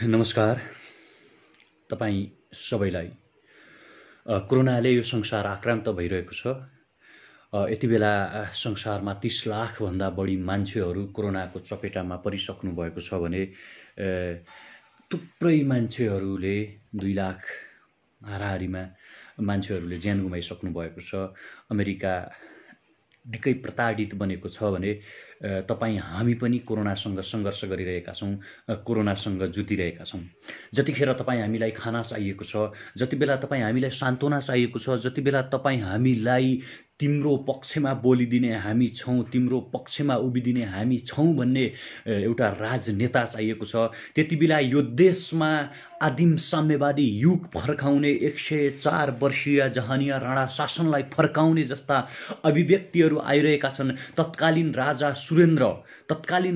नमस्कार तपाईँ सबैलाई। कोरोनाले यो संसार आक्रान्त भइरहेको छ। यति बेला संसारमा 30 लाख भन्दा बढी मान्छेहरू कोरोनाको चपेटामा परिसक्नु भएको छ भने थुप्रै मान्छेहरूले 2 लाख हाराहारीमा मान्छेहरूले ज्यान गुमाइसक्नु भएको छ। अमेरिका निकै प्रताडित बनेको छ भने तपाईँ हामी पनि कोरोनासँग सङ्घर्ष गरिरहेका छौँ, कोरोनासँग जुधिरहेका छौँ। जतिखेर तपाईँ हामीलाई खाना चाहिएको छ, जति बेला तपाईँ हामीलाई सान्त्वना चाहिएको छ, जति बेला तपाईँ हामीलाई तिम्रो पक्षमा बोलिदिने हामी छौँ, तिम्रो पक्षमा उभिदिने हामी छौँ भन्ने एउटा राजनेता चाहिएको छ, त्यति बेला यो देशमा आदिम साम्यवादी युग फर्काउने 104 वर्षीय जहानिया राणा शासनलाई फर्काउने जस्ता अभिव्यक्तिहरू आइरहेका छन्। तत्कालीन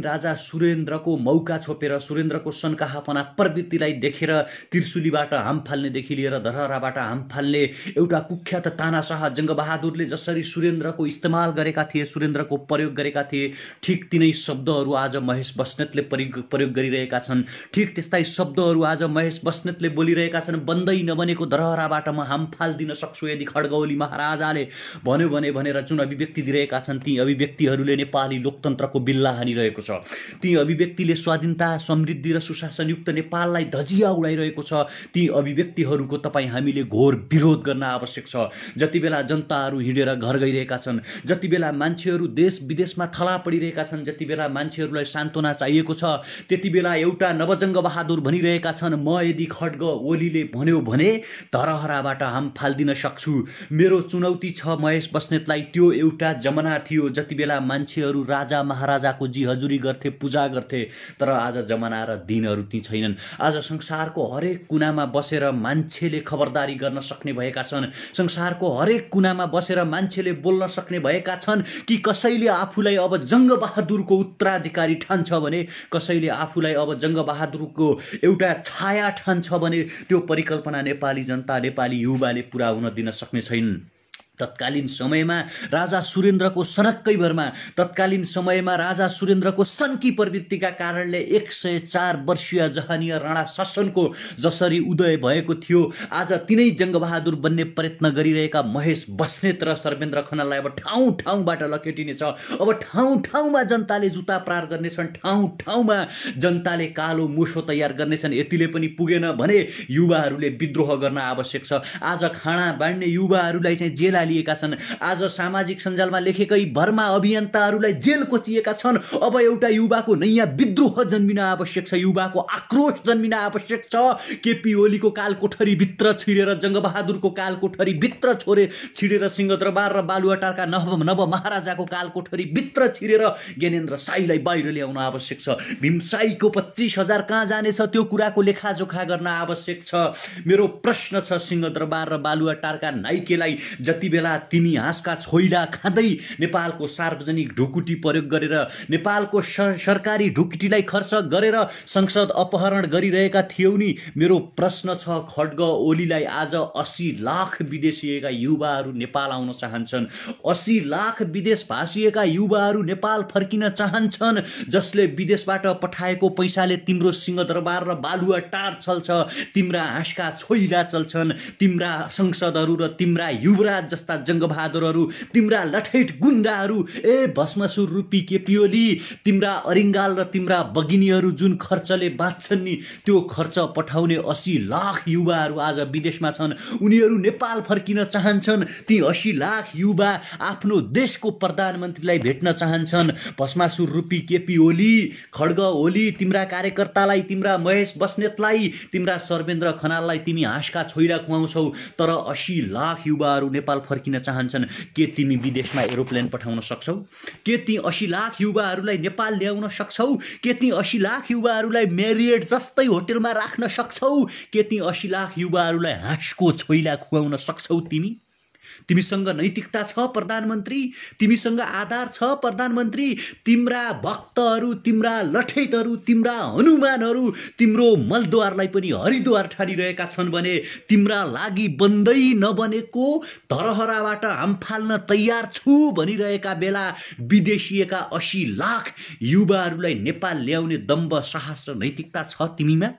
राजा सुरेन्द्रको मौका छोपेर सुरेन्द्रको सन्काहापना प्रवृत्तिलाई देखेर त्रिशुलीबाट हाम फाल्नेदेखि लिएर धरहराबाट हाम फाल्ने एउटा कुख्यात तानाशाह जङ्गबहादुरले जसरी सुरेन्द्रको इस्तेमाल गरेका थिए, सुरेन्द्रको प्रयोग गरेका थिए, ठिक तिनै शब्दहरू आज महेश बस्नेतले प्रयोग गरिरहेका छन्। ठिक त्यस्तै शब्दहरू आज महेश बस्नेतले बोलिरहेका छन्। बन्दै नबनेको धरहराबाट म हाम फाल्दिन सक्छु यदि खड्गौली महाराजाले भन्यो भने भनेर जुन अभिव्यक्ति दिइरहेका छन्, ती अभिव्यक्तिहरूले नेपाली लोकतन्त्रको बिल्ला हानिरहेको छ। ती अभिव्यक्तिले स्वाधीनता, समृद्धि र सुशासनयुक्त नेपाललाई धजिया उडाइरहेको छ। ती अभिव्यक्तिहरूको तपाईँ हामीले घोर विरोध गर्न आवश्यक छ। जति बेला जनताहरू हिँडेर घर गइरहेका छन्, जति बेला मान्छेहरू देश विदेशमा थला पडिरहेका छन्, जति बेला मान्छेहरूलाई सान्त्वना चाहिएको छ, त्यति बेला एउटा नवजङ्ग बहादुर भनिरहेका छन्, म यदि खड्ग ओलीले भन्यो भने धरहराबाट हाम फाल्दिन सक्छु। मेरो चुनौती छ महेश बस्नेतलाई। त्यो एउटा जमाना थियो जति बेला मान्छेहरू राजा महाराजाको जी हजुरी गर्थे, पूजा गर्थे। तर आज जमाना र दिनहरू ती छैनन्। आज संसारको हरेक कुनामा बसेर मान्छेले खबरदारी गर्न सक्ने भएका छन्। संसारको हरेक कुनामा बसेर मान्छेले बोल्न सक्ने भएका छन् कि कसैले आफूलाई अब जङ्गबहादुरको उत्तराधिकारी ठान्छ भने, कसैले आफूलाई अब जङ्गबहादुरको एउटा छाया ठान्छ भने त्यो परिकल्पना नेपाली जनता, नेपाली युवाले पुरा हुन दिन सक्ने छैनन्। तत्कालीन समयमा राजा सुरेन्द्रको सनक्कै भरमा, तत्कालीन समयमा राजा सुरेन्द्रको सन्की प्रवृत्तिका कारणले 104 वर्षीय जहानिया राणा शासनको जसरी उदय भएको थियो, आज तिनै जङ्गबहादुर बन्ने प्रयत्न गरिरहेका महेश बस्नेत र सर्वेन्द्र खनाललाई अब ठाउँ ठाउँबाट लकेटिनेछ। अब ठाउँ ठाउँमा जनताले जुत्ता प्रहार गर्नेछन्, ठाउँ ठाउँमा जनताले कालो मुसो तयार गर्नेछन्। यतिले पनि पुगेन भने युवाहरूले विद्रोह गर्न आवश्यक छ। आज खाना बाँड्ने युवाहरूलाई चाहिँ जेल लिएका छन्। आज सामाजिक सञ्जालमा लेखेकै भरमा अभियन्ताहरूलाई जेल कोचिएका छन्। अब एउटा युवाको नयाँ विद्रोह जन्मिन आवश्यक छ, युवाको आक्रोश जन्मिन आवश्यक छ। केपी ओलीको काल कोठरी भित्र छिरेर, जङ्गबहादुरको काल कोठरी भित्र छिरेर सिंहदरबार र बालुवाटारका नव महाराजाको काल कोठरी भित्र छिरेर ज्ञानेन्द्र साईलाई बाहिर ल्याउन आवश्यक छ। भीमसाईको 25,000 कहाँ जानेछ त्यो कुराको लेखाजोखा गर्न आवश्यक छ। मेरो प्रश्न छ सिंहदरबार र बालुवाटारका नाइकेलाई, जति बेला तिमी हाँसका छोइला खाँदै नेपालको सार्वजनिक ढुकुटी प्रयोग गरेर, नेपालको सरकारी ढुकुटीलाई खर्च गरेर संसद अपहरण गरिरहेका थियौ नि, मेरो प्रश्न छ खड्ग ओलीलाई आज 80 लाख विदेशिएका युवाहरू नेपाल आउन चाहन्छन्। 80 लाख विदेश भाषिएका युवाहरू नेपाल फर्किन चाहन्छन्, जसले विदेशबाट पठाएको पैसाले तिम्रो सिंहदरबार र बालुवाटार चल्छ, तिम्रा हाँसका छोइला चल्छन्, तिम्रा संसदहरू र तिम्रा युवराज जस्ता जङ्गबहादुरहरू, तिम्रा लठैट गुन्डाहरू, भस्मसुर रूपी केपी ओली, तिम्रा अरिङ्गाल र तिम्रा बगिनीहरू जुन खर्चले बाँच्छन् नि, त्यो खर्च पठाउने 80 लाख युवाहरू आज विदेशमा छन्। उनीहरू नेपाल फर्किन चाहन्छन्। ती 80 लाख युवा आफ्नो देशको प्रधानमन्त्रीलाई भेट्न चाहन्छन्। भस्मासुर रूपी केपी ओली, खड्ग ओली, तिम्रा कार्यकर्तालाई, तिम्रा महेश बस्नेतलाई, तिम्रा सर्वेन्द्र खनाललाई तिमी हाँसका छोइला खुवाउँछौ, तर 80 लाख युवाहरू नेपाल फर्किन चाहन्छन्। के तिमी विदेशमा एरोप्लेन पठाउन सक्छौ? के ती 80 लाख युवाहरूलाई नेपाल ल्याउन सक्छौ? के ती 80 लाख युवाहरूलाई मेरियट जस्तै होटलमा राख्न सक्छौ? के ती 80 लाख युवाहरूलाई हाँसको छोइला खुवाउन सक्छौ? तिमीसँग नैतिकता छ प्रधानमन्त्री? तिमीसँग आधार छ प्रधानमन्त्री? तिम्रा भक्तहरू, तिम्रा लठैतहरू, तिम्रा हनुमानहरू तिम्रो मलद्वारलाई पनि हरिद्वार ठानिरहेका छन् भने तिम्रा लागि बन्दै नबनेको धरहराबाट हाम फाल्न तयार छु भनिरहेका बेला विदेशिएका 80 लाख युवाहरूलाई नेपाल ल्याउने दम्ब, साहस र नैतिकता छ तिमीमा?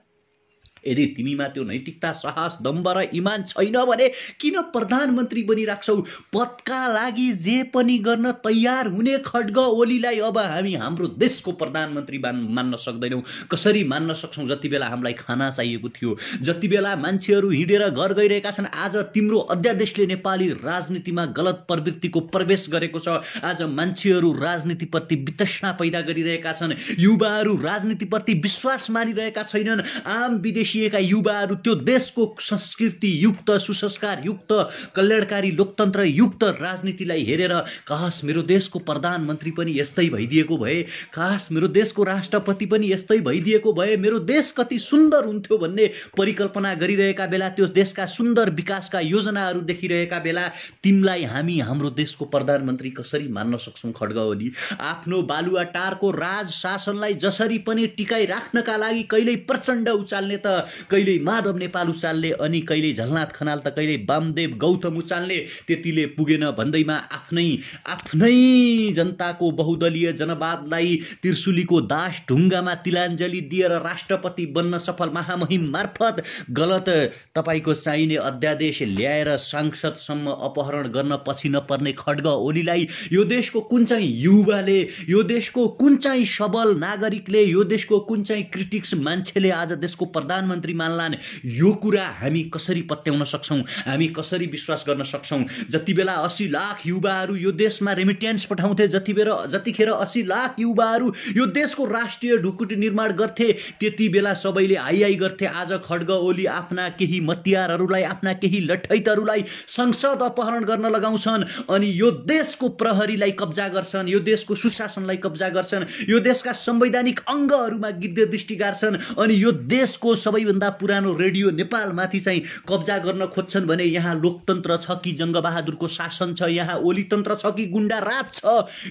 यदि तिमीमा त्यो नैतिकता, साहस, दम्भ र इमान छैन भने किन प्रधानमन्त्री बनिराख्छौ? पदका लागि जे पनि गर्न तयार हुने खड्ग ओलीलाई अब हामी हाम्रो देशको प्रधानमन्त्री मान्न सक्दैनौँ। कसरी मान्न सक्छौँ? जति बेला हामीलाई खाना चाहिएको थियो, जति बेला मान्छेहरू हिँडेर घर गइरहेका छन्, आज तिम्रो अध्यादेशले नेपाली राजनीतिमा गलत प्रवृत्तिको प्रवेश गरेको छ। आज मान्छेहरू राजनीतिप्रति वितृष्णा पैदा गरिरहेका छन्, युवाहरू राजनीतिप्रति विश्वास मानिरहेका छैनन्। आम विदेशिएका युवाहरू त्यो देशको संस्कृति युक्त, सुसंस्कार युक्त, कल्याणकारी लोकतन्त्र युक्त राजनीतिलाई हेरेर काश मेरो देशको प्रधानमन्त्री पनि यस्तै भइदिएको भए, काश मेरो देशको राष्ट्रपति पनि यस्तै भइदिएको भए, मेरो देश कति सुन्दर हुन्थ्यो भन्ने परिकल्पना गरिरहेका बेला, त्यो देशका सुन्दर विकासका योजनाहरू देखिरहेका बेला तिमीलाई हामी हाम्रो देशको प्रधानमन्त्री कसरी मान्न सक्छौँ? खड्ग ओली आफ्नो बालुवाटारको राज शासनलाई जसरी पनि टिकाइ राख्नका लागि कहिल्यै प्रचण्ड उचाल्ने त कहिल्यै माधव नेपाल उचाल्ने, अनि कहिल्यै झलनाथ खनाल त कहिल्यै वामदेव गौतम उचाल्ने। त्यतिले पुगेन भन्दैमा आफ्नै जनताको बहुदलीय जनवादलाई त्रिशुलीको दास ढुङ्गामा तिलाञ्जली दिएर राष्ट्रपति बन्न सफल महामहिम मार्फत गलत तपाईँको चाहिने अध्यादेश ल्याएर सांसदसम्म अपहरण गर्न पछि नपर्ने खड्ग ओलीलाई यो देशको कुन चाहिँ युवाले, यो देशको कुन चाहिँ सबल नागरिकले, यो देशको कुन चाहिँ क्रिटिक्स मान्छेले आज देशको प्रधानमन्त्री मान्लान्? यो कुरा हामी कसरी पत्याउन सक्छौँ? हामी कसरी विश्वास गर्न सक्छौँ? जति बेला 80 लाख युवाहरू यो देशमा रेमिटेन्स पठाउँथे, जतिखेर 80 लाख युवाहरू यो देशको राष्ट्रिय ढुकुटी निर्माण गर्थे, त्यति बेला सबैले हाई गर्थे। आज खड्ग ओली आफ्ना केही मतियारहरूलाई, आफ्ना केही लठैतहरूलाई संसद अपहरण गर्न लगाउँछन्, अनि यो देशको प्रहरीलाई कब्जा गर्छन्, यो देशको सुशासनलाई कब्जा गर्छन्, यो देशका संवैधानिक अङ्गहरूमा गिद्ध दृष्टि गार्छन्, अनि यो देशको सबैभन्दा पुरानो रेडियो नेपालमाथि चाहिँ कब्जा गर्न खोज्छन् भने यहाँ लोकतन्त्र छ कि जङ्गबहादुरको शासन छ? यहाँ ओलीतन्त्र छ कि गुण्डा राज छ?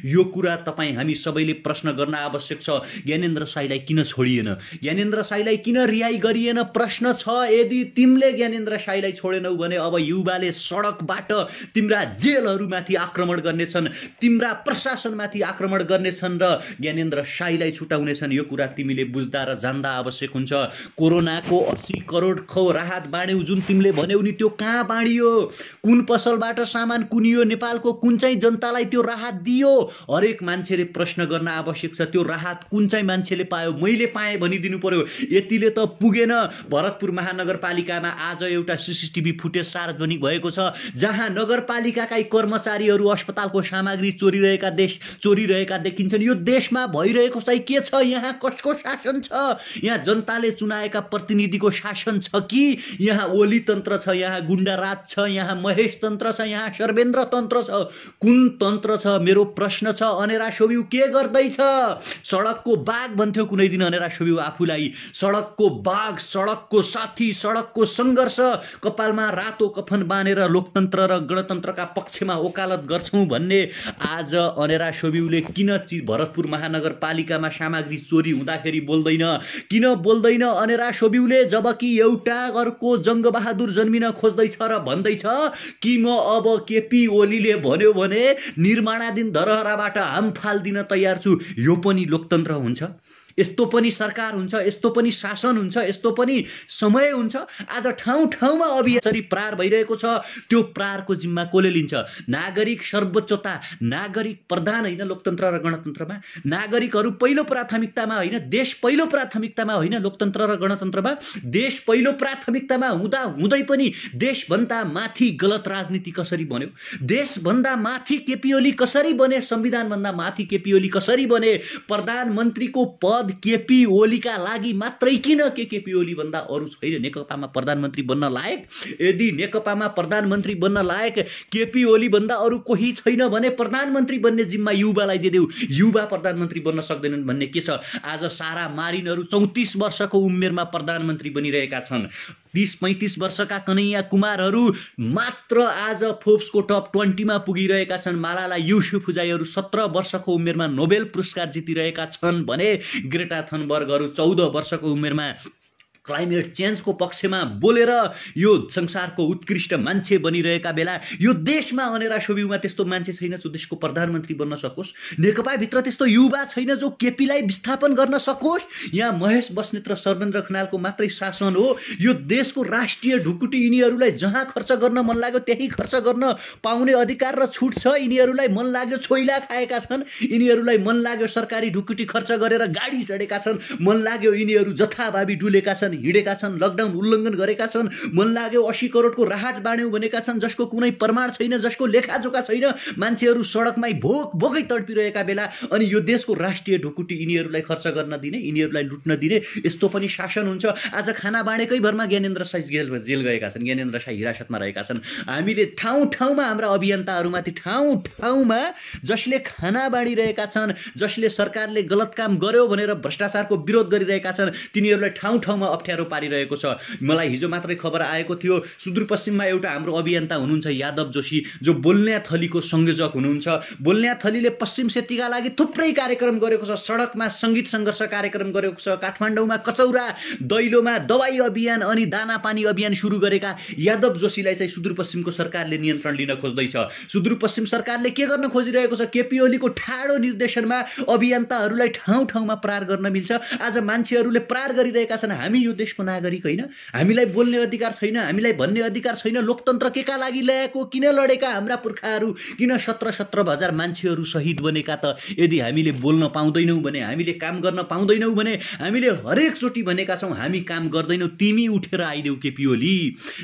यो कुरा तपाईँ हामी सबैले प्रश्न गर्न आवश्यक छ। ज्ञानेन्द्र साईलाई किन छोडिएन? ज्ञानेन्द्र साईलाई किन रिहाई गरिएन? प्रश्न छ। यदि तिमीले ज्ञानेन्द्र साईलाई छोडेनौ भने अब युवाले सडकबाट तिम्रा जेलहरूमाथि आक्रमण गर्नेछन्, तिम्रा प्रशासनमाथि आक्रमण गर्नेछन् र ज्ञानेन्द्र साईलाई छुटाउनेछन्। यो कुरा तिमीले बुझ्दा र जान्दा आवश्यक हुन्छ। कोरोनाको 80 करोडको राहत बाँड्यौ जुन तिमीले भन्यौ नि, त्यो कहाँ बाँडियो? कुन पसलबाट सामान कुनियो? नेपालको कुन चाहिँ जनतालाई त्यो राहत दियो? हरेक मान्छेले प्रश्न गर्न आवश्यक छ। त्यो राहत कुन चाहिँ मान्छेले पायो? मैले पाएँ भनिदिनु पर्यो। यतिले त पुगेन। भरतपुर महानगरपालिकामा आज एउटा सीसीटीभी फुटेज सार्वजनिक भएको छ, जहाँ नगरपालिकाकै कर्मचारीहरू अस्पतालको सामग्री चोरिरहेका देखिन्छन्। यो देशमा भइरहेको चाहिँ के छ? यहाँ कसको शासन छ? यहाँ जनताले चुनाएका प्रतिनिधिको शासन छ कि यहाँ ओली तन्त्र छ, यहाँ गुण्डा राज छ, यहाँ महेश तन्त्र छ, यहाँ सर्वेन्द्र तन्त्र छ? कुन तन्त्र छ? मेरो प्रश्न छ। अनेरा सोबिउ के गर्दैछ? सडकको बाघ भन्थ्यो कुनै दिन अनेरा सोबिउ आफूलाई। सडकको बाघ, सडकको साथी, सडकको सङ्घर्ष, कपालमा रातो कफन बाँधेर लोकतन्त्र र गणतन्त्रका पक्षमा वकालत गर्छौँ भन्ने आज अनेरा सोबिउले किन भरतपुर महानगरपालिकामा सामग्री चोरी हुँदाखेरि बोल्दैन? किन बोल्दैन अनेरा सोबिउले? जबकि एउटा अर्को जङ्गबहादुर जन्मिन खोज्दैछ र भन्दैछ कि म अब केपी ओलीले भन्यो भने निर्माणाधीन धरहराबाट हाम फाल्दिन तयार छु। यो पनि लोकतन्त्र हुन्छ? यस्तो पनि सरकार हुन्छ? यस्तो पनि शासन हुन्छ? यस्तो पनि समय हुन्छ? आज ठाउँ ठाउँमा अभियान प्रहार भइरहेको छ। त्यो प्रहारको जिम्मा कसले लिन्छ? नागरिक सर्वोच्चता, नागरिक प्रधान होइन लोकतन्त्र र गणतन्त्रमा? नागरिकहरू पहिलो प्राथमिकतामा होइन, देश पहिलो प्राथमिकतामा होइन लोकतन्त्र र गणतन्त्रमा? देश पहिलो प्राथमिकतामा हुँदा हुँदै पनि देशभन्दा माथि गलत राजनीति कसरी बन्यो? देशभन्दा माथि केपी ओली कसरी बने? संविधानभन्दा माथि केपी ओली कसरी बने? प्रधानमन्त्रीको पद केपी ओलीका लागि मात्रै किन? केपी ओली भन्दा अरू छैन नेकपामा प्रधानमन्त्री बन्न लायक? यदि नेकपामा प्रधानमन्त्री बन्न लायक केपी ओली भन्दा अरू कोही छैन भने प्रधानमन्त्री बन्ने जिम्मा युवालाई दिदेऊ। युवा प्रधानमन्त्री बन्न सक्दैनन् भन्ने के छ? आज सारा मारिनहरू 34 वर्षको उमेरमा प्रधानमन्त्री बनिरहेका छन्। 30-35 वर्षका कन्हैया कुमारहरू मात्र आज फोर्ब्सको टप 20 मा पुगिरहेका छन्। मालाला युसुफजाईहरू 17 वर्षको उमेरमा नोबेल पुरस्कार जितिरहेका छन् भने ग्रेटा थनबर्गहरू 14 वर्षको उमेरमा क्लाइमेट चेन्जको पक्षमा बोलेर यो संसारको उत्कृष्ट मान्छे बनिरहेका बेला यो देशमा अनेरा सोभिउमा त्यस्तो मान्छे छैन जो देशको प्रधानमन्त्री बन्न सकोस्, नेकपाभित्र त्यस्तो युवा छैन जो केपीलाई विस्थापन गर्न सकोस्। यहाँ महेश बस्नेत र सर्वेन्द्र खनालको मात्रै शासन हो। यो देशको राष्ट्रिय ढुकुटी यिनीहरूलाई जहाँ खर्च गर्न मन लाग्यो त्यही खर्च गर्न पाउने अधिकार र छुट छ। यिनीहरूलाई मन लाग्यो छोइला खाएका छन्, यिनीहरूलाई मन लाग्यो सरकारी ढुकुटी खर्च गरेर गाडी चढेका छन्, मन लाग्यो यिनीहरू जथाभावी डुलेका छन्, हिँडेका छन्, लकडाउन उल्लङ्घन गरेका छन्, मन लाग्यो 80 करोडको राहत बाँड्यौँ भनेका छन् जसको कुनै प्रमाण छैन, जसको लेखाजोखा छैन। मान्छेहरू सडकमै भोक भोकै तडपिरहेका बेला अनि यो देशको राष्ट्रिय ढुकुटी यिनीहरूलाई खर्च गर्न दिने, यिनीहरूलाई लुट्न दिने, यस्तो पनि शासन हुन्छ। आज खाना बाँडेकै भरमा ज्ञानेन्द्र साई जेल गएका छन्, ज्ञानेन्द्र साई हिरासतमा रहेका छन्। हामीले ठाउँ ठाउँमा हाम्रा अभियन्ताहरूमाथि ठाउँ ठाउँमा जसले खाना बाँडिरहेका छन्, जसले सरकारले गलत काम गर्यो भनेर भ्रष्टाचारको विरोध गरिरहेका छन्, तिनीहरूलाई ठाउँ ठाउँमा अप्ठ्यारो पारिरहेको छ। मलाई हिजो मात्रै खबर आएको थियो, सुदूरपश्चिममा एउटा हाम्रो अभियन्ता हुनुहुन्छ यादव जोशी, जो बोल्न्या थलीको संयोजक हुनुहुन्छ। बोल्न्या थलीले पश्चिम सेतीका लागि थुप्रै कार्यक्रम गरेको छ, सडकमा सङ्गीत सङ्घर्ष कार्यक्रम गरेको छ, काठमाडौँमा कचौरा दैलोमा दबाई अभियान अनि दाना पानी अभियान सुरु गरेका यादव जोशीलाई चाहिँ सुदूरपश्चिमको सरकारले नियन्त्रण लिन खोज्दैछ। सुदूरपश्चिम सरकारले के गर्न खोजिरहेको छ? केपी ओलीको ठाडो निर्देशनमा अभियन्ताहरूलाई ठाउँ ठाउँमा प्रहार गर्न मिल्छ। आज मान्छेहरूले प्रहार गरिरहेका छन्, हामी यो देशको नागरिक होइन, हामीलाई बोल्ने अधिकार छैन, हामीलाई भन्ने अधिकार छैन। लोकतन्त्र केका लागि ल्याएको, किन लडेका हाम्रा पुर्खाहरू, किन 17,000 मान्छेहरू शहीद बनेका त? यदि हामीले बोल्न पाउँदैनौँ भने, हामीले काम गर्न पाउँदैनौँ भने, हामीले हरेकचोटि भनेका छौँ हामी काम गर्दैनौँ, तिमी उठेर आइदेऊ केपी ओली,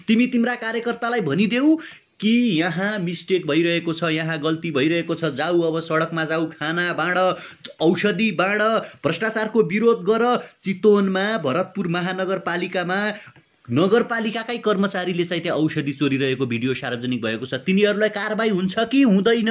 तिमी तिम्रा कार्यकर्तालाई भनिदेऊ कि यहाँ मिस्टेक भइरहेको छ, यहाँ गल्ती भइरहेको छ, जाऊ अब सडकमा जाऊ, खाना बाँड, औषधि बाँड, भ्रष्टाचारको विरोध गर। चितवनमा भरतपुर महानगरपालिकामा नगरपालिकाकै कर्मचारीले चाहिँ त्यहाँ औषधि चोरिरहेको भिडियो सार्वजनिक भएको छ। तिनीहरूलाई कारबाही हुन्छ कि हुँदैन?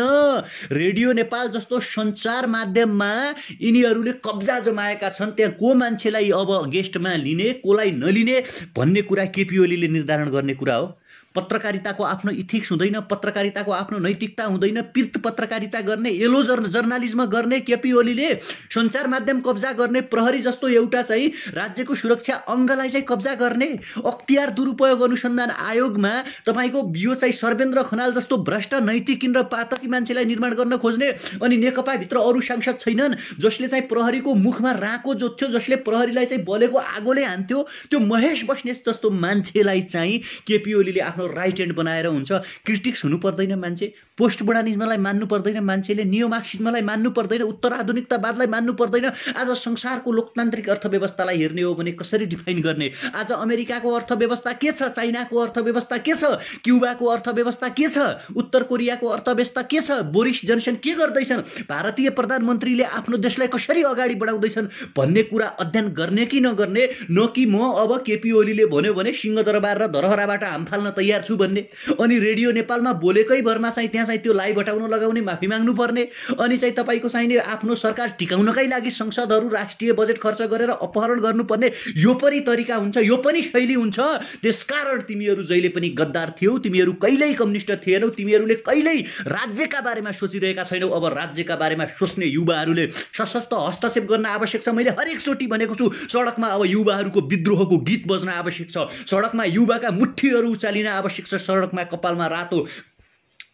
रेडियो नेपाल जस्तो सञ्चार माध्यममा यिनीहरूले कब्जा जमाएका छन्। त्यहाँ को मान्छेलाई अब गेस्टमा लिने, कोलाई नलिने भन्ने कुरा केपी ओलीले निर्धारण गर्ने कुरा हो। पत्रकारिताको आफ्नो इथिक्स हुँदैन, पत्रकारिताको आफ्नो नैतिकता हुँदैन। पिर्त पत्रकारिता गर्ने, येलो जर्नलिज्म गर्ने केपी ओलीले सञ्चार माध्यम कब्जा गर्ने, प्रहरी जस्तो एउटा चाहिँ राज्यको सुरक्षा अङ्गलाई चाहिँ कब्जा गर्ने, अख्तियार दुरुपयोग अनुसन्धान आयोगमा तपाईँको यो चाहिँ सर्वेन्द्र खनाल जस्तो भ्रष्ट नैतिक र पातकी मान्छेलाई निर्माण गर्न खोज्ने, अनि नेकपाभित्र अरू सांसद छैनन् जसले चाहिँ प्रहरीको मुखमा राको जोत्थ्यो, जसले प्रहरीलाई चाहिँ बलेको आगोले हान्थ्यो, त्यो महेश बस्नेत जस्तो मान्छेलाई चाहिँ केपी ओलीले आफ्नो राइट ह्यान्ड बनाएर हुन्छ। क्रिटिक्स हुनु पर्दैन मान्छे, पोस्ट मोडर्निज्मलाई मान्नु पर्दैन मान्छेले, नियो मार्क्सिज्मलाई मान्नु पर्दैन, उत्तर आधुनिकतावादलाई मान्नु पर्दैन। आज संसारको लोकतान्त्रिक अर्थव्यवस्थालाई हेर्ने हो भने कसरी डिफाइन गर्ने? आज अमेरिकाको अर्थव्यवस्था के छ, चाइनाको अर्थव्यवस्था के छ, क्युबाको अर्थव्यवस्था के छ, उत्तर कोरियाको अर्थव्यवस्था के छ, बोरिस जनसन के गर्दैछन्, भारतीय प्रधानमन्त्रीले आफ्नो देशलाई कसरी अगाडि बढाउँदैछन् भन्ने कुरा अध्ययन गर्ने कि नगर्ने? न कि म अब केपी ओलीले भन्यो भने सिंहदरबार र धरहराबाट हाम फाल्न तयार छु भन्ने, अनि रेडियो नेपालमा बोलेकै भरमा चाहिँ त्यहाँ चाहिँ त्यो लाइभ हटाउन लगाउने, माफी माग्नु पर्ने, अनि चाहिँ तपाईँको चाहिने आफ्नो सरकार टिकाउनकै लागि संसदहरू राष्ट्रिय बजेट खर्च गरेर अपहरण गर्नुपर्ने, यो पनि तरिका हुन्छ, यो पनि शैली हुन्छ। त्यसकारण तिमीहरू जहिले पनि गद्दार थियौ, तिमीहरू कहिल्यै कम्युनिस्ट थिएनौ, तिमीहरूले कहिल्यै राज्यका बारेमा सोचिरहेका छैनौ। अब राज्यका बारेमा सोच्ने युवाहरूले सशक्त हस्तक्षेप गर्न आवश्यक छ। मैले हरेकचोटि भनेको छु, सडकमा अब युवाहरूको विद्रोहको गीत बज्न आवश्यक छ, सडकमा युवाका मुठ्ठीहरू उचालिन आवश्यक छ, सडकमा कपालमा रातो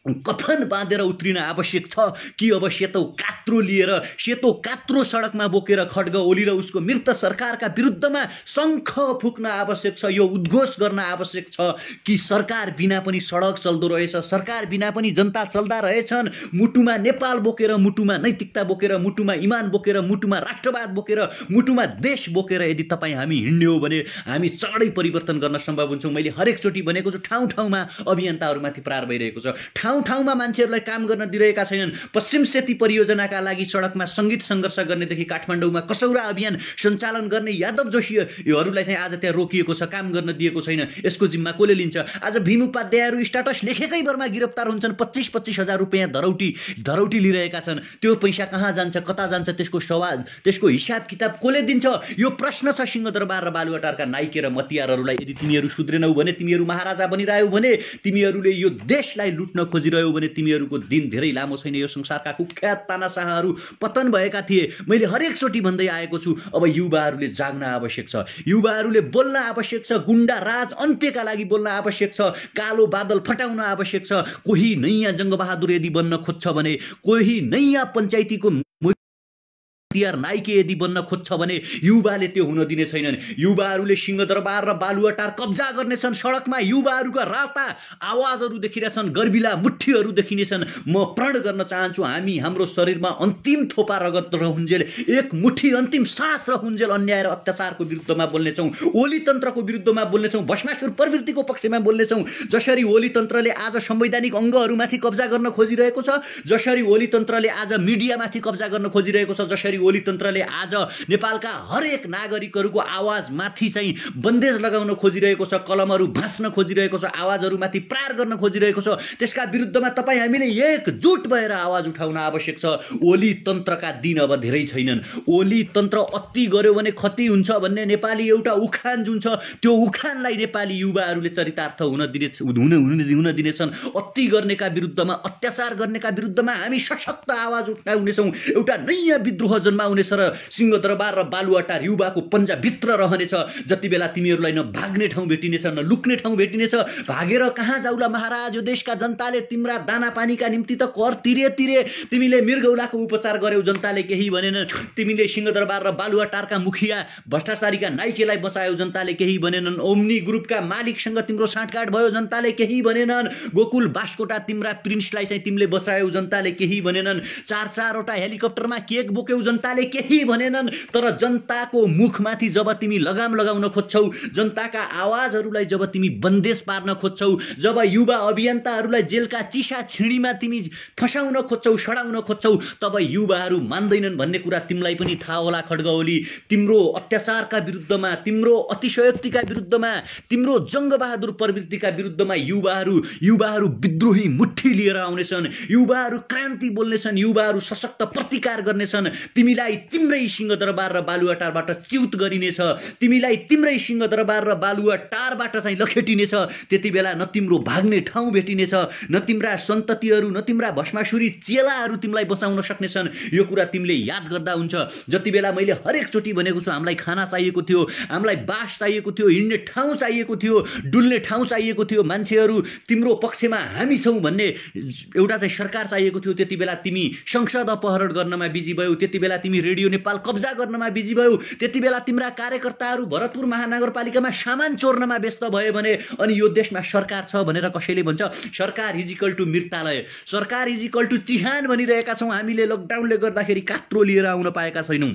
कफन बाँधेर उत्रिन आवश्यक छ कि अब सेतो कात्रो लिएर, सेतो कात्रो सडकमा बोकेर खड्ग ओली र उसको मृत सरकारका विरुद्धमा शङ्ख फुक्न आवश्यक छ, यो उद्घोष गर्न आवश्यक छ कि सरकार बिना पनि सडक चल्दो रहेछ, सरकार बिना पनि जनता चल्दा रहेछन्। मुटुमा नेपाल बोकेर, मुटुमा नैतिकता बोकेर, मुटुमा इमान बोकेर, मुटुमा राष्ट्रवाद बोकेर, मुटुमा देश बोकेर यदि तपाईँ हामी हिँड्ने हो भने हामी चाँडै परिवर्तन गर्न सम्भव हुन्छौँ। मैले हरेकचोटि भनेको छु, ठाउँ ठाउँमा अभियन्ताहरूमाथि प्रहार भइरहेको छ, ठाउँ ठाउँमा मान्छेहरूलाई काम गर्न दिइरहेका छैनन्। पश्चिम सेती परियोजनाका लागि सडकमा सङ्गीत सङ्घर्ष गर्नेदेखि काठमाडौँमा कचौरा अभियान सञ्चालन गर्ने यादव जोशीहरूलाई चाहिँ आज त्यहाँ रोकिएको छ, काम गर्न दिएको छैन। यसको जिम्मा कसले लिन्छ? आज भीम उपाध्यायहरू स्ट्याटस लेखेकै भरमा गिरफ्तार हुन्छन्, 25-25 हजार रुपियाँ धरौटी लिइरहेका छन्। त्यो पैसा कहाँ जान्छ, कता जान्छ, त्यसको सवाल, त्यसको हिसाब किताब कसले दिन्छ? यो प्रश्न छ सिंहदरबार र बालुवाटारका नाइके र मतियारहरूलाई। यदि तिमीहरू सुध्रेनौ भने, तिमीहरू महाराजा बनिरह्यौ भने, तिमीहरूले यो देशलाई लुट्न खोजेको खोजिरह्यौ भने तिमीहरूको दिन धेरै लामो छैन। यो संसारका कुख्यात तानाशाहहरू पतन भएका थिए। मैले हरेकचोटि भन्दै आएको छु, अब युवाहरूले जाग्न आवश्यक छ, युवाहरूले बोल्न आवश्यक छ, गुण्डा राज अन्त्यका लागि बोल्न आवश्यक छ, कालो बादल फटाउन आवश्यक छ। कोही नयाँ जङ्गबहादुर यदि बन्न खोज्छ भने, कोही नयाँ पञ्चायतीको नाइके यदि बन्न खोज्छ भने युवाले त्यो हुन दिने छैनन्। युवाहरूले सिंहदरबार र बालुवाटार कब्जा गर्नेछन्। सडकमा युवाहरूका राता आवाजहरू देखिरहेछन्, गर्बिला मुठ्ठीहरू देखिनेछन्। म प्रण गर्न चाहन्छु, हामी हाम्रो शरीरमा अन्तिम थोपा रगत रहुन्जेल, एक मुठी अन्तिम सास रहुन्जेल अन्याय र अत्याचारको विरुद्धमा बोल्नेछौँ, ओली तन्त्रको विरुद्धमा बोल्नेछौँ, भष्मासुर प्रवृत्तिको पक्षमा बोल्नेछौँ। जसरी ओली तन्त्रले आज संवैधानिक अङ्गहरूमाथि कब्जा गर्न खोजिरहेको छ, जसरी ओली तन्त्रले आज मिडियामाथि कब्जा गर्न खोजिरहेको छ, जसरी ओली तन्त्रले आज नेपालका हरेक नागरिकहरूको आवाजमाथि चाहिँ बन्देज लगाउन खोजिरहेको छ, कलमहरू भाँच्न खोजिरहेको छ, आवाजहरूमाथि प्रहार गर्न खोजिरहेको छ, त्यसका विरुद्धमा तपाईँ हामीले एकजुट भएर आवाज उठाउन आवश्यक छ। ओली तन्त्रका दिन अब धेरै छैनन्। ओली तन्त्र अति गर्यो भने खती हुन्छ भन्ने नेपाली एउटा उखान जुन छ, त्यो उखानलाई नेपाली युवाहरूले चरितार्थ हुन दिनेछन्। अति गर्नेका विरुद्धमा, अत्याचार गर्नेका विरुद्धमा हामी सशक्त आवाज उठाउनेछौँ। एउटा नयाँ विद्रोह जन्माउनेछ र सिंहदरबार र बालुवाटार युवाको पन्जाभित्र रहनेछ। जति बेला तिमीहरूलाई न भाग्ने ठाउँ भेटिनेछ, न लुक्ने ठाउँ भेटिनेछ। भागेर कहाँ जाउला महाराज, यो देशका जनताले तिम्रा दाना पानीका निम्ति त कर तिरे। तिमीले मृगौलाको उपचार गर्यौ, जनताले केही भनेन। तिमीले सिंहदरबार र बालुवाटारका मुखिया भ्रष्टाचारीका नाइकेलाई बचायौ, जनताले केही भनेनन्। ओम्नी ग्रुपका मालिकसँग तिम्रो साँठगाँठ भयो, जनताले केही भनेनन्। गोकुल बास्कोटा तिम्रा प्रिन्सलाई चाहिँ तिमीले बचायौ, जनताले केही भनेनन्। 4-4वटा हेलिकप्टरमा केक बोक्यौ, जनताले केही भनेनन्। तर जनताको मुखमाथि जब तिमी लगाम लगाउन खोज्छौ, जनताका आवाजहरूलाई जब तिमी बन्देज पार्न खोज्छौ, जब युवा अभियन्ताहरूलाई जेलका चिसा छिँडीमा तिमी फसाउन खोज्छौ, सडाउन खोज्छौ, तब युवाहरू मान्दैनन् भन्ने कुरा तिमीलाई पनि थाहा होला खड्गओली। तिम्रो अत्याचारका विरुद्धमा, तिम्रो अतिशयोक्तिका विरुद्धमा, तिम्रो जङ्गबहादुर प्रवृत्तिका विरुद्धमा युवाहरू विद्रोही मुट्ठी लिएर आउनेछन्। युवाहरू क्रान्ति बोल्नेछन्, युवाहरू सशक्त प्रतिकार गर्नेछन्। तिमीलाई तिम्रै सिंहदरबार र बालुवाटारबाट च्युत गरिनेछ, तिमीलाई तिम्रै सिंहदरबार र बालुवाटारबाट चाहिँ लखेटिनेछ। त्यति बेला न तिम्रो भाग्ने ठाउँ भेटिनेछ, न तिम्रा सन्ततिहरू, न तिम्रा भष्मासुरी चेलाहरू तिमीलाई बचाउन सक्नेछन्। यो कुरा तिमीले याद गर्दा हुन्छ। जति बेला मैले हरेकचोटि भनेको छु, हामीलाई खाना चाहिएको थियो, हामीलाई बास चाहिएको थियो, हिँड्ने ठाउँ चाहिएको थियो, डुल्ने ठाउँ चाहिएको थियो, मान्छेहरू तिम्रो पक्षमा हामी छौँ भन्ने एउटा चाहिँ सरकार चाहिएको थियो। त्यति बेला तिमी संसद अपहरण गर्नमा बिजी भयौ, त्यति बेला तिमी रेडियो नेपाल कब्जा गर्नमा बिजी भयौ, त्यति बेला तिम्रा कार्यकर्ताहरू भरतपुर महानगरपालिकामा सामान चोर्नमा व्यस्त भयो भने, अनि यो देशमा सरकार छ भनेर कसैले भन्छ सरकार इज इक्वल टु मृतालय, सरकार इज इक्वल टु चिहान भनिरहेका छौँ। हामीले लकडाउनले गर्दाखेरि कात्रो लिएर आउन पाएका छैनौँ।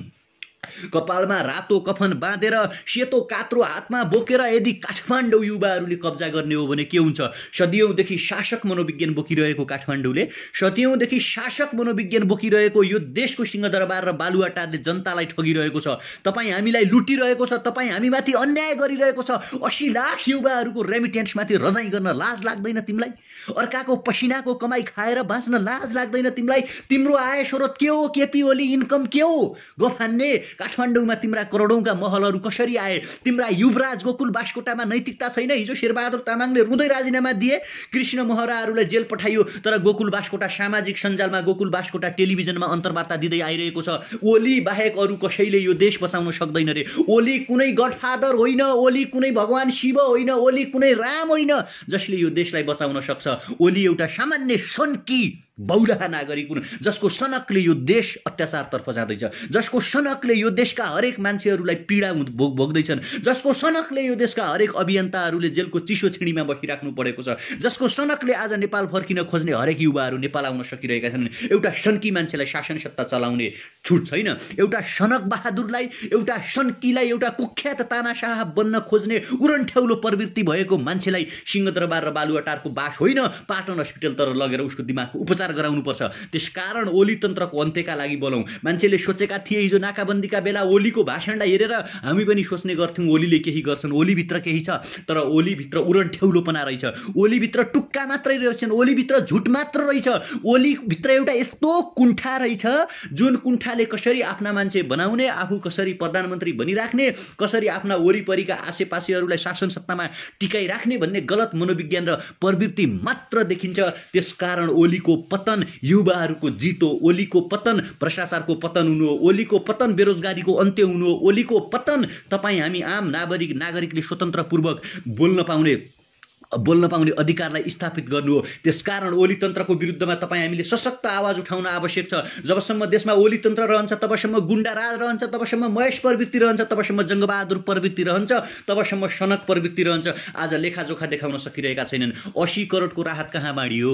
कपालमा रातो कफन बाँधेर सेतो कात्रो हातमा बोकेर यदि काठमाडौँ युवाहरूले कब्जा गर्ने हो भने के हुन्छ? सदियौँदेखि शासक मनोविज्ञान बोकिरहेको काठमाडौँले, सदियौँदेखि शासक मनोविज्ञान बोकिरहेको यो देशको सिंहदरबार र बालुवाटारले जनतालाई ठगिरहेको छ। तपाईँ हामीलाई लुटिरहेको छ, तपाईँ हामीमाथि अन्याय गरिरहेको छ। 80 लाख युवाहरूको रेमिटेन्समाथि रजाइ गर्न लाज लाग्दैन तिमीलाई? अर्काको पसिनाको कमाई खाएर बाँच्न लाज लाग्दैन तिमीलाई? तिम्रो आय स्रोत के हो? केपी ओली इन्कम के हो? गफान्ने काठमाडौँमा तिम्रा करोडौँका महलहरू कसरी आए? तिम्रा युवराज गोकुल बास्कोटामा नैतिकता छैन? हिजो शेरबहादुर तामाङले रुँदै राजीनामा दिए, कृष्ण महराहरूलाई जेल पठाइयो, तर गोकुल बास्कोटा सामाजिक सञ्जालमा, गोकुल बास्कोटा टेलिभिजनमा अन्तर्वार्ता दिँदै आइरहेको छ। ओली बाहेक अरू कसैले यो देश बसाउन सक्दैन रे। ओली कुनै गडफादर होइन, ओली कुनै भगवान शिव होइन, ओली कुनै राम होइन जसले यो देशलाई बचाउन सक्छ। ओली एउटा सामान्य सन्की बौलाहा नागरिक हुन्, जसको सनकले यो देश अत्याचारतर्फ जाँदैछ, जसको सनकले यो देशका हरेक मान्छेहरूलाई पीडा भोग्दैछन्, जसको सनकले यो देशका हरेक अभियन्ताहरूले जेलको चिसो छिँडीमा बसिराख्नु परेको छ, जसको सनकले आज नेपाल फर्किन खोज्ने हरेक युवाहरू नेपाल आउन सकिरहेका छन्। एउटा सन्की मान्छेलाई शासन सत्ता चलाउने छुट छैन। एउटा सनक बहादुरलाई, एउटा सन्कीलाई, एउटा कुख्यात तानाशाह बन्न खोज्ने उरन्ठ्याउलो प्रवृत्ति भएको मान्छेलाई सिंहदरबार र बालुवाटारको बास होइन, पाटन हस्पिटल तर लगेर उसको दिमागको उपचार गराउनुपर्छ। त्यसकारण ओली तन्त्रको अन्त्यका लागि बोलौँ। मान्छेले सोचेका थिए हिजो नाकाबन्दी राजनीतिका बेला ओलीको भाषणलाई हेरेर हामी पनि सोच्ने गर्थ्यौँ ओलीले केही गर्छन्, ओलीभित्र केही छ, तर ओलीभित्र उरनठेउलोपना रहेछ, ओलीभित्र टुक्का मात्रै रहेछन्, ओलीभित्र झुट मात्र रहेछ, ओलीभित्र एउटा यस्तो कुण्ठा रहेछ जुन कुण्ठाले कसरी आफ्ना मान्छे बनाउने, आफू कसरी प्रधानमन्त्री बनिराख्ने, कसरी आफ्ना वरिपरिका आसेपासेहरूलाई शासन सत्तामा टिकाइराख्ने भन्ने गलत मनोविज्ञान र प्रवृत्ति मात्र देखिन्छ। त्यसकारण ओलीको पतन युवाहरूको जित हो, ओलीको पतन भ्रष्टाचारको पतन हुनु हो, ओलीको पतन बेरोजगारीको अन्त्य हुनु हो, ओलीको पतन तपाईँ हामी आम नागरिकले स्वतन्त्रपूर्वक बोल्न पाउने अधिकारलाई स्थापित गर्नु हो। त्यसकारण ओली तन्त्रको विरुद्धमा तपाईँ हामीले सशक्त आवाज उठाउन आवश्यक छ। जबसम्म देशमा ओली तन्त्र रहन्छ तबसम्म गुण्डा राज रहन्छ, तबसम्म महेश प्रवृत्ति रहन्छ, तबसम्म जङ्गबहादुर प्रवृत्ति रहन्छ, तबसम्म सनक प्रवृत्ति रहन्छ। आज लेखाजोखा देखाउन सकिरहेका छैनन्। 80 करोडको राहत कहाँ बाँडियो?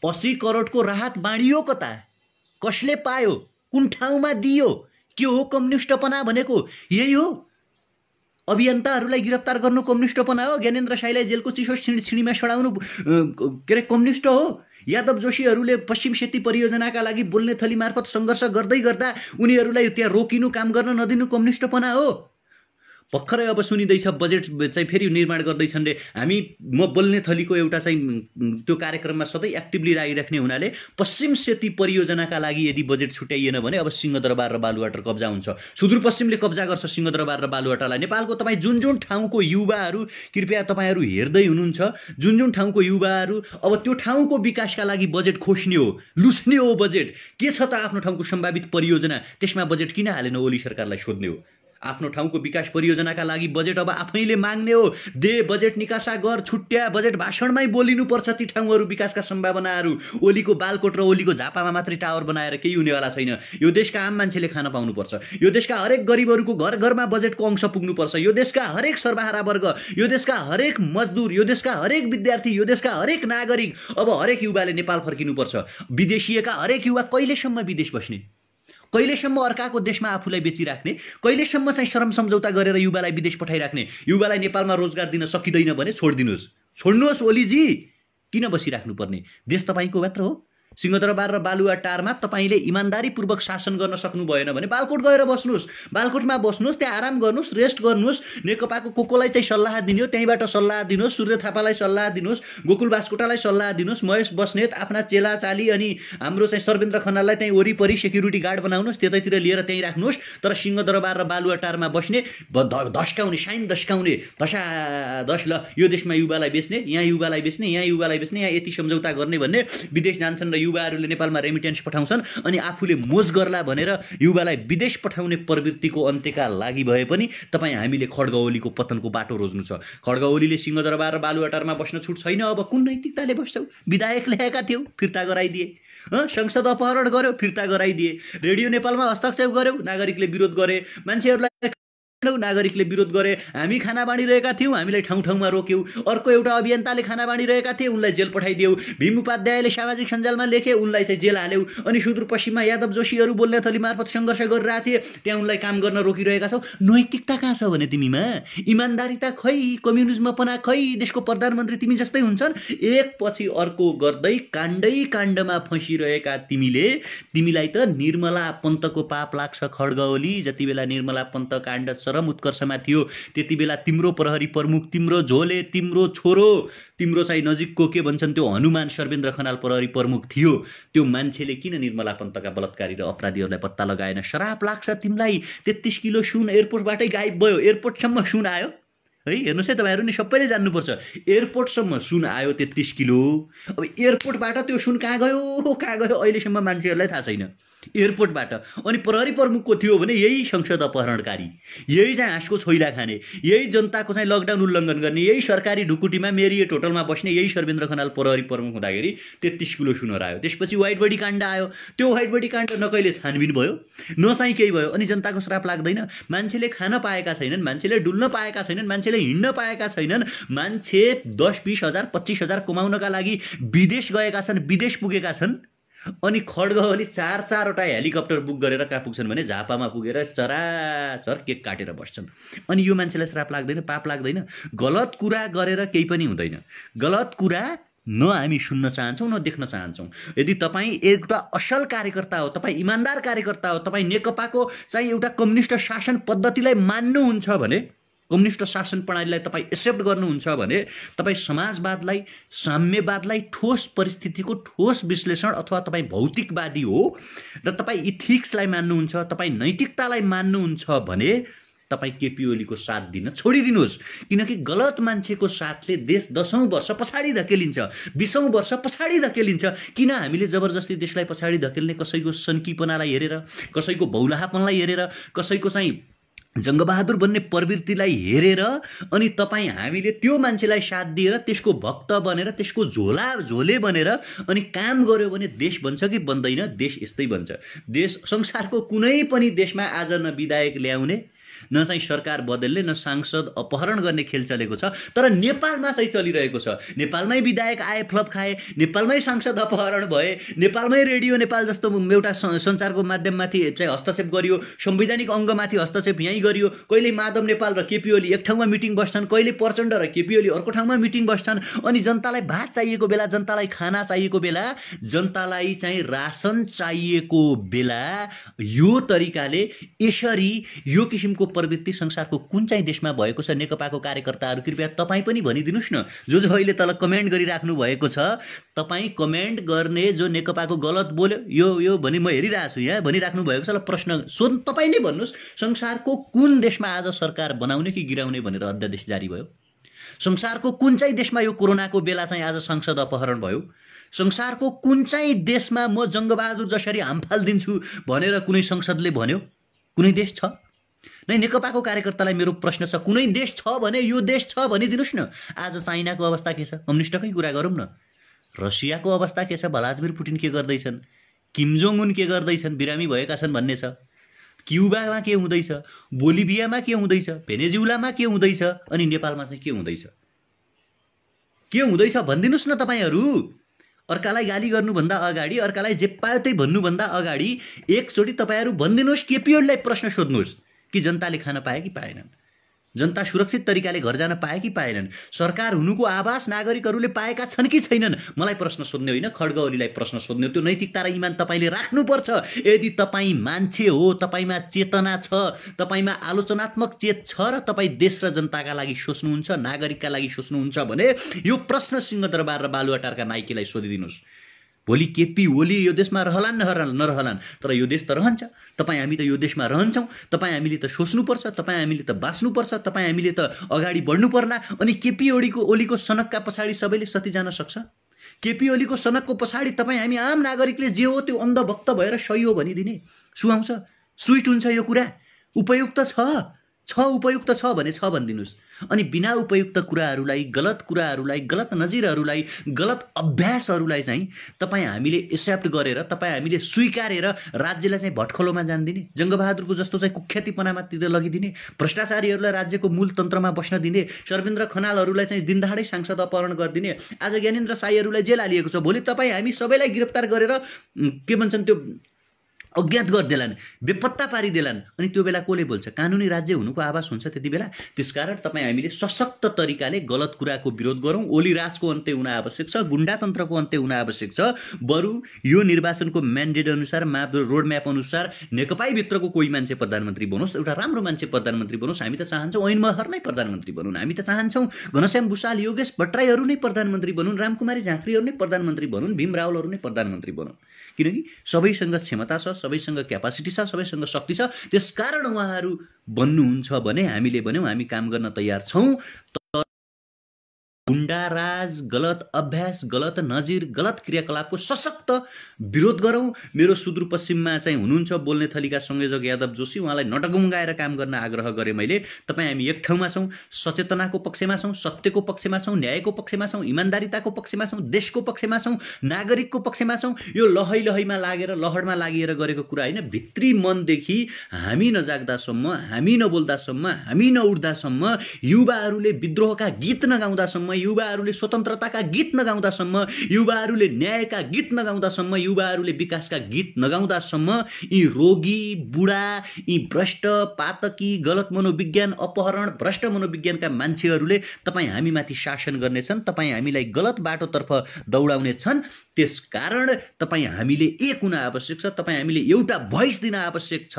80 करोडको राहत बाँडियो कता? कसले पायो? कुन ठाउँमा दियो? के हो कम्युनिस्टपना भनेको? यही हो। अभियन्ताहरूलाई गिरफ्तार गर्नु कम्युनिस्टपना हो? ज्ञानेन्द्र साईलाई जेलको चिसो छिँडीमा सडाउनु के अरे कम्युनिस्ट हो? यादव जोशीहरूले पश्चिम सेती परियोजनाका लागि बोल्ने थली मार्फत सङ्घर्ष गर्दै गर्दा उनीहरूलाई त्यहाँ रोकिनु, काम गर्न नदिनु कम्युनिस्टपना हो? भर्खरै अब सुनिँदैछ बजेट चाहिँ फेरि निर्माण गर्दैछन् रे। म बोल्ने थलीको एउटा चाहिँ त्यो कार्यक्रममा सधैँ एक्टिभली लागिराख्ने हुनाले पश्चिम सेती परियोजनाका लागि यदि बजेट छुट्याइएन भने अब सिंहदरबार र बालुवाटार कब्जा हुन्छ। सुदूरपश्चिमले कब्जा गर्छ सिंहदरबार र बालुवाटारलाई। नेपालको तपाईँ जुन जुन ठाउँको युवाहरू कृपया तपाईँहरू हेर्दै हुनुहुन्छ, जुन जुन ठाउँको युवाहरू अब त्यो ठाउँको विकासका लागि बजेट खोज्ने हो, लुस्ने हो बजेट। के छ त आफ्नो ठाउँको सम्भावित परियोजना, त्यसमा बजेट किन हालेन ओली सरकारलाई सोध्ने हो। आफ्नो ठाउँको विकास परियोजनाका लागि बजेट अब आफैले माग्ने हो। दे बजेट निकासा गर, छुट्या बजेट भाषणमै बोलिनुपर्छ ती ठाउँहरू विकासका सम्भावनाहरू। ओलीको बालकोट र ओलीको झापामा मात्रै टावर बनाएर केही हुनेवाला छैन। यो देशका आम मान्छेले खान पाउनुपर्छ। यो देशका हरेक गरिबहरूको घर घरमा बजेटको अंश पुग्नुपर्छ। यो देशका हरेक सर्वहारा वर्ग, यो देशका हरेक मजदुर, यो देशका हरेक विद्यार्थी, यो देशका हरेक नागरिक, अब हरेक युवाले नेपाल फर्किनुपर्छ। विदेशिएका हरेक युवा कहिलेसम्म विदेश बस्ने, कहिलेसम्म अर्काको देशमा आफूलाई बेचिराख्ने, कहिलेसम्म चाहिँ शरम सम्झौता गरेर युवालाई विदेश पठाइराख्ने। युवालाई नेपालमा रोजगार दिन सकिँदैन भने छोड्नुहोस् ओलीजी। किन बसिराख्नुपर्ने? देश तपाईँको मात्र हो। सिंहदरबार र बालुवाटारमा तपाईँले इमान्दारीपूर्वक शासन गर्न सक्नु भएन भने बालकोट गएर बस्नुहोस्, बालकोटमा बस्नुहोस्, त्यहाँ आराम गर्नुहोस्, रेस्ट गर्नुहोस्। नेकपाको कोकोलाई चाहिँ सल्लाह दिने हो, त्यहीँबाट सल्लाह दिनुहोस्। सूर्य थापालाई सल्लाह दिनुहोस्, गोकुल बास्कोटालाई सल्लाह दिनुहोस्, महेश बस्नेत आफ्ना चेला चाली अनि हाम्रो चाहिँ सर्वेन्द्र खनाललाई त्यहीँ वरिपरि सेक्युरिटी गार्ड बनाउनुहोस्, त्यतैतिर लिएर त्यहीँ राख्नुहोस्। तर सिंहदरबार र बालुवाटारमा बस्ने धस्काउने, साइन धस्काउने, धस ल यो देशमा युवालाई बेच्ने, यहाँ युवालाई बेच्ने, यहाँ युवालाई बेच्ने, यहाँ यति सम्झौता गर्ने भन्ने, विदेश जान्छन् र युवाहरूले नेपालमा रेमिटेन्स पठाउँछन् अनि आफूले मोज गर्ला भनेर युवालाई विदेश पठाउने प्रवृत्तिको अन्त्यका लागि भए पनि तपाईँ हामीले खड्ग ओलीको पतनको बाटो रोज्नु छ। खड्ग ओलीले सिंहदरबार र बालुवाटारमा बस्न छुट छैन। अब कुन नैतिकताले बस्छौ? विधायक ल्याएका थियौ, फिर्ता गराइदिए। संसद अपहरण गर्यो, फिर्ता गराइदिए। रेडियो नेपालमा हस्तक्षेप गर्यो, नागरिकले विरोध गरे। मान्छेहरूलाई नागरिकले विरोध गरे। हामी खाना बाँडिरहेका थियौँ, हामीलाई ठाउँ ठाउँमा रोक्यौँ। अर्को एउटा अभियन्ताले खाना बाँडिरहेका थिए, उनलाई जेल पठाइदियौ। भीम उपाध्यायले सामाजिक सञ्जालमा लेखे, उनलाई चाहिँ जेल हाल्यौ। अनि सुदूरपश्चिममा यादव जोशीहरू बोल्ने थली मार्फत सङ्घर्ष गरिरहेका थिए, त्यहाँ उनलाई काम गर्न रोकिरहेका छौ। नैतिकता कहाँ छ भने तिमीमा? इमान्दारिता खै, कम्युनिजमपना खै, देशको प्रधानमन्त्री तिमी जस्तै हुन्छन्। एक पछि अर्को गर्दै काण्डमा फँसिरहेका तिमीलाई त निर्मला पन्तको पाप लाग्छ। खड्ग ओली, जति बेला निर्मला पन्त काण्ड चरम उत्कर्षमा थियो त्यति बेला तिम्रो प्रहरी प्रमुख, तिम्रो झोले, तिम्रो छोरो, तिम्रो चाहिँ नजिकको के भन्छन् त्यो हनुमान सर्वेन्द्र खनाल प्रहरी प्रमुख थियो। त्यो मान्छेले किन निर्मला पन्तका बलात्कारी र अपराधीहरूलाई पत्ता लगाएन? शराप लाग्छ तिमीलाई। 33 किलो सुन एयरपोर्टबाटै गायब भयो। एयरपोर्टसम्म सुन आयो है। हेर्नुहोस् है, तपाईँहरू नि सबैले जान्नुपर्छ। एयरपोर्टसम्म सुन आयो 33 किलो। अब एयरपोर्टबाट त्यो सुन कहाँ गयो अहिलेसम्म मान्छेहरूलाई थाहा छैन। एयरपोर्टबाट। अनि प्रहरी प्रमुखको थियो भने यही संसद अपहरणकारी, यही चाहिँ हाँसको छोइला खाने, यही जनताको चाहिँ लकडाउन उल्लङ्घन गर्ने, यही सरकारी ढुकुटीमा मेरिएट होटलमा बस्ने यही सर्वेन्द्र खनाल प्रहरी प्रमुख हुँदाखेरि 33 किलो सुन हरायो। त्यसपछि व्हाइट बडी काण्ड आयो। त्यो व्हाइट बडी काण्ड न कहिले छानबिन भयो, न चाहिँ केही भयो। अनि जनताको श्राप लाग्दैन? मान्छेले खान पाएका छैनन्, मान्छेले डुल्न पाएका छैनन्, मान्छेले हिँड्न पाएका छैनन्। मान्छे 10-20 हजार 25 हजार कमाउनका लागि विदेश गएका छन्, विदेश पुगेका छन्। अनि खड्ग ओली 4-4वटा हेलिकप्टर बुक गरेर कहाँ पुग्छन् भने झापामा पुगेर चराचर केक काटेर बस्छन्। अनि यो मान्छेलाई श्राप लाग्दैन, पाप लाग्दैन? गलत कुरा गरेर केही पनि हुँदैन। गलत कुरा न हामी सुन्न चाहन्छौँ न देख्न चाहन्छौँ। यदि तपाईँ एउटा असल कार्यकर्ता हो, तपाईँ इमान्दार कार्यकर्ता हो, तपाईँ नेकपाको चाहिँ एउटा कम्युनिस्ट शासन पद्धतिलाई मान्नुहुन्छ भने, कम्युनिस्ट शासन प्रणालीलाई तपाईँ एक्सेप्ट गर्नुहुन्छ भने, तपाईँ समाजवादलाई, साम्यवादलाई ठोस परिस्थितिको ठोस विश्लेषण अथवा तपाईँ भौतिकवादी हो र तपाईँ इथिक्सलाई मान्नुहुन्छ, तपाईँ नैतिकतालाई मान्नुहुन्छ भने तपाईँ केपी ओलीको साथ दिन छोडिदिनुहोस्। किनकि गलत मान्छेको साथले देश 10औं वर्ष पछाडि धकेलिन्छ, 20औं वर्ष पछाडि धकेलिन्छ। किन हामीले जबरजस्ती देशलाई पछाडि धकेल्ने? कसैको सन्कीपनालाई हेरेर, कसैको भौलाहापनलाई हेरेर, कसैको चाहिँ जङ्गबहादुर बन्ने प्रवृत्तिलाई हेरेर अनि तपाईँ हामीले त्यो मान्छेलाई साथ दिएर त्यसको भक्त बनेर त्यसको झोले बनेर अनि काम गर्यो भने देश बन्छ कि बन्दैन? देश यस्तै बन्छ। देश संसारको कुनै पनि देशमा आज न विधायक ल्याउने, न चाहिँ सरकार बदल्ने, न सांसद अपहरण गर्ने खेल चलेको छ। तर नेपालमा चाहिँ चलिरहेको छ। नेपालमै विधायक आए, फ्लप खाए, नेपालमै सांसद अपहरण भए, नेपालमै रेडियो नेपाल जस्तो एउटा सञ्चारको माध्यममाथि चाहिँ हस्तक्षेप गरियो, संवैधानिक अङ्गमाथि हस्तक्षेप यहीँ गरियो। कहिले माधव नेपाल र केपी ओली एक ठाउँमा मिटिङ बस्छन्, कहिले प्रचण्ड र केपी ओली अर्को ठाउँमा मिटिङ बस्छन्। अनि जनतालाई भात चाहिएको बेला, जनतालाई खाना चाहिएको बेला, जनतालाई चाहिँ रासन चाहिएको बेला यो तरिकाले यसरी यो किसिमको प्रवृत्ति संसारको कुन चाहिँ देशमा भएको छ? नेकपाको कार्यकर्ताहरू कृपया तपाईँ पनि भनिदिनुहोस् न। जो अहिले तल कमेन्ट गरिराख्नु भएको छ, तपाईँ कमेन्ट गर्ने जो नेकपाको गलत बोल्यो यो भनी म हेरिरहेको छु यहाँ भनिराख्नु भएको छ, ल प्रश्न सोध तपाईँ नै भन्नुहोस्। संसारको कुन देशमा आज सरकार बनाउने कि गिराउने भनेर अध्यादेश जारी भयो? संसारको कुन चाहिँ देशमा यो कोरोनाको बेला चाहिँ आज संसद अपहरण भयो? संसारको कुन चाहिँ देशमा म जङ्गबहादुर जसरी हामफाल दिन्छु भनेर कुनै संसदले भन्यो? कुनै देश छ? नै नेकपाको कार्यकर्तालाई मेरो प्रश्न छ, कुनै देश छ भने यो देश छ भनिदिनुहोस् न। आज चाइनाको अवस्था के छ? कम्युनिस्टकै कुरा गरौँ न। रसियाको अवस्था के छ? भ्लादिमिर पुटिन के गर्दैछन्? किम जोङ उन के गर्दैछन्? बिरामी भएका छन् भन्ने छ। क्युबामा के हुँदैछ? बोलिभियामा के हुँदैछ? भेनेजुलामा के हुँदैछ? अनि नेपालमा चाहिँ के हुँदैछ? के हुँदैछ भनिदिनुहोस् न तपाईँहरू। अर्कालाई गाली गर्नुभन्दा अगाडि, अर्कालाई जे पायो त्यही भन्नुभन्दा अगाडि एकचोटि तपाईँहरू भनिदिनुहोस्, केपी ओलीलाई प्रश्न सोध्नुहोस् कि जनताले खान पाए कि पाएनन्? जनता सुरक्षित तरिकाले घर जान पाए कि पाएनन्? सरकार हुनुको आभास नागरिकहरूले पाएका छन् कि छैनन्? मलाई प्रश्न सोध्ने होइन, खड्ग ओलीलाई प्रश्न सोध्ने हो। त्यो नैतिकता र इमान तपाईँले राख्नुपर्छ। यदि तपाईँ मान्छे हो, तपाईँमा चेतना छ, तपाईँमा आलोचनात्मक चेत छ र तपाईँ देश र जनताका लागि सोच्नुहुन्छ, नागरिकका लागि सोच्नुहुन्छ भने यो प्रश्न सिंहदरबार र बालुवाटारका नाइकेलाई सोधिदिनुहोस्। भोलि केपी ओली यो देशमा रहलान् नरहलान्, तर यो देश त रहन्छ। तपाईँ हामी त यो देशमा रहन्छौँ। तपाईँ हामीले त सोच्नुपर्छ, तपाईँ हामीले त बाँच्नुपर्छ, तपाईँ हामीले त अगाडि बढ्नु पर्ला। अनि केपी ओलीको सनकका पछाडि सबैले सती जान सक्छ? केपी ओलीको सनकको पछाडि तपाईँ हामी आम नागरिकले जे हो त्यो अन्धभक्त भएर सही हो भनिदिने सुहाउँछ? स्विट हुन्छ यो कुरा? उपयुक्त उपयुक्त छ भने छ भनिदिनुहोस्। अनि बिना उपयुक्त कुराहरूलाई, गलत कुराहरूलाई, गलत नजिरहरूलाई, गलत अभ्यासहरूलाई चाहिँ तपाईँ हामीले एक्सेप्ट गरेर, तपाईँ हामीले स्वीकारेर राज्यलाई चाहिँ भटखलोमा जान्दिने, जङ्गबहादुरको जस्तो चाहिँ कुख्यातिपनामातिर लगिदिने, भ्रष्टाचारीहरूलाई राज्यको मूल तन्त्रमा बस्न दिने, सर्वेन्द्र खनालहरूलाई चाहिँ दिनदहाडै सांसद अपहरण गरिदिने, आज ज्ञानेन्द्र साईहरूलाई जेल हालिएको छ। भोलि तपाईँ हामी सबैलाई गिरफ्तार गरेर के भन्छन् त्यो अज्ञात गरिदेलान्, बेपत्ता पारिदेलान्। अनि त्यो बेला कसले बोल्छ? कानुनी राज्य हुनुको आभास हुन्छ त्यति बेला। त्यसकारण तपाईँ हामीले सशक्त तरिकाले गलत कुराको विरोध गरौँ। ओली राजको अन्त्य हुन आवश्यक छ, गुण्डातन्त्रको अन्त्य हुन आवश्यक छ। बरु यो निर्वाचनको म्यान्डेट अनुसार, रोड म्याप अनुसार नेकपाभित्रको कोही मान्छे प्रधानमन्त्री बनोस्, एउटा राम्रो मान्छे प्रधानमन्त्री बनोस्। हामी त चाहन्छौँ ऐन महर नै प्रधानमन्त्री बनुन्, हामी त चाहन्छौँ घनश्याम भुसाल, योगेश भट्टराईहरू नै प्रधानमन्त्री बनुन्, रामकुमारी झाँक्रीहरू नै प्रधानमन्त्री बनुन्, भीम रावलहरू नै प्रधानमन्त्री बनुन्। किनकि सबैसँग क्षमता छ, सबैसँग क्यापासिटी छ, सबैसँग शक्ति छ। त्यसकारण उहाँहरू बन्नुहुन्छ भने हामीले भन्यौँ हामी काम गर्न तयार छौँ। गुण्डाराज, गलत अभ्यास, गलत नजिर, गलत क्रियाकलापको सशक्त विरोध गरौँ। मेरो सुदूरपश्चिममा चाहिँ हुनुहुन्छ बोल्ने थलीका संयोजक यादव जोशी, उहाँलाई नटगुङ्गाएर काम गर्न आग्रह गरेँ मैले। तपाईँ हामी एक ठाउँमा छौँ, सचेतनाको पक्षमा छौँ, सत्यको पक्षमा छौँ, न्यायको पक्षमा छौँ, इमान्दारिताको पक्षमा छौँ, देशको पक्षमा छौँ, नागरिकको पक्षमा छौँ। यो लहैमा लागेर, लहरमा लागेर गरेको कुरा होइन। भित्री मनदेखि हामी नजाग्दासम्म, हामी नबोल्दासम्म, हामी नउठ्दासम्म, युवाहरूले विद्रोहका गीत नगाउँदासम्म, नगाउँदासम्म, युवाहरूले स्वतन्त्रताका गीत नगाउँदासम्म, युवाहरूले न्यायका गीत नगाउँदासम्म, युवाहरूले विकासका गीत नगाउँदासम्म यी रोगी, बुढा, यी भ्रष्ट, पातकी, गलत मनोविज्ञान, अपहरण, भ्रष्ट मनोविज्ञानका मान्छेहरूले तपाईँ हामीमाथि शासन गर्नेछन्, तपाईँ हामीलाई गलत बाटोतर्फ दौडाउने छन्। त्यसकारण तपाईँ हामीले एक हुन आवश्यक छ, तपाईँ हामीले एउटा भोइस दिन आवश्यक छ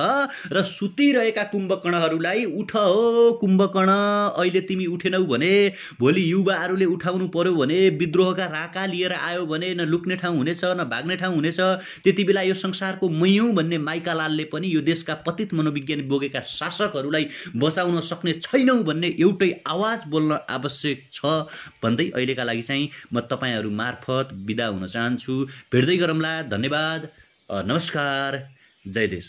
र सुतिरहेका कुम्भकर्णहरूलाई उठ हो कुम्भकर्ण, अहिले तिमी उठेनौ भने भोलि युवाहरूले उठाउनु पर्यो भने, विद्रोहका राका लिएर आयो भने न लुक्ने ठाउँ हुनेछ न भाग्ने ठाउँ हुनेछ। त्यति बेला यो संसारको मैयौँ भन्ने माइकालालले पनि यो देशका पतित मनोविज्ञान बोकेका शासकहरूलाई बचाउन सक्ने छैनौँ भन्ने एउटै आवाज बोल्न आवश्यक छ भन्दै अहिलेका लागि चाहिँ म तपाईँहरू मार्फत बिदा हुन चाहन्छु। भेट्दै गरौँला। धन्यवाद। नमस्कार। जय देश।